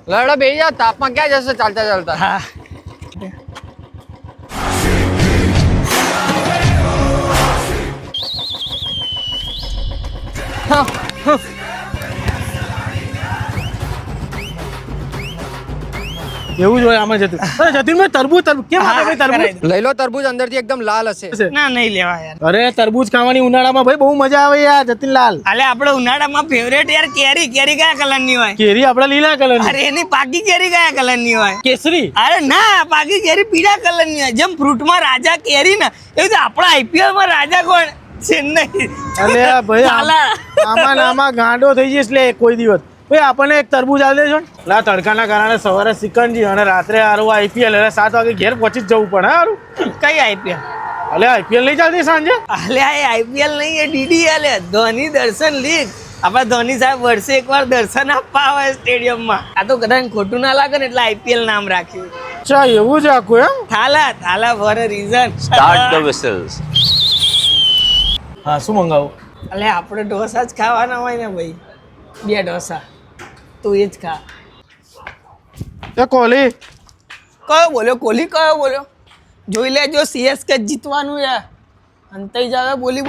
લડો બેસી જા, તાપમાં ક્યાં જશે ચાલતા ચાલતા. હા એવું જ હોય આમાં જતું. અરે જતીનભાઈ તરબૂચ કેમ આપે ભાઈ તરબૂચ? લઈ લો તરબૂચ, અંદરથી એકદમ લાલ હશે. ના નહીં લેવા યાર. અરે તરબૂચ ખાવાની ઉનાળામાં ભાઈ બહુ મજા આવે યાર જતીનલાલ. અલે આપણે ઉનાળામાં ફેવરેટ યાર કેરી કયા કલરની હોય? કેરી આપડે લીલા કલરની. અરે એની પાકી કેરી કયા કલરની હોય? કેસરી. અરે ના, પાકી કેરી પીળા કલરની હોય. જેમ ફ્રૂટમાં રાજા કેરી ને એવું આપણા આઈપીએલ માં રાજા કોણ? ચેન્નઈ. અલે ભાઈ ચાલા. આમાં ને આમાં ગાંડો થઈ જઈશ લે કોઈ દિવસ. ભાઈ આપણને એક તરબૂચ આલી દેજો ને. લા તડકાના કારણે સવારે સિકંજી અને રાત્રે હારું આઈપીએલ એટલે 7 વાગે ઘેર પહોંચી જ જવું પડે હારું. કઈ આઈપીએલ? અલે આઈપીએલ નહીં ચાલતી સાંજે? અલે આ આઈપીએલ નહીં, એ ડીડી આલે ધોની દર્શન લીગ. આપણા ધોની સાહેબ વર્ષે એકવાર દર્શન આપવા આવે સ્ટેડિયમમાં. આ તો કદાચ ખોટું ના લાગે ને એટલે આઈપીએલ નામ રાખ્યું. અચ્છા એવું જ આખું એમ? Thala for a reason. Start the whistles. હા શું મંગાવું? અલે આપણે ઢોસા જ ખાવાના હોય ને ભાઈ, 2 ઢોસા તું એ જ ખા. એ કોહલી કયો બોલ્યો? કોહલી કયો બોલ્યો? જોઈ લેજો, સીએસકે જીતવાનું યાર. અંતઈ જાવે બોલી.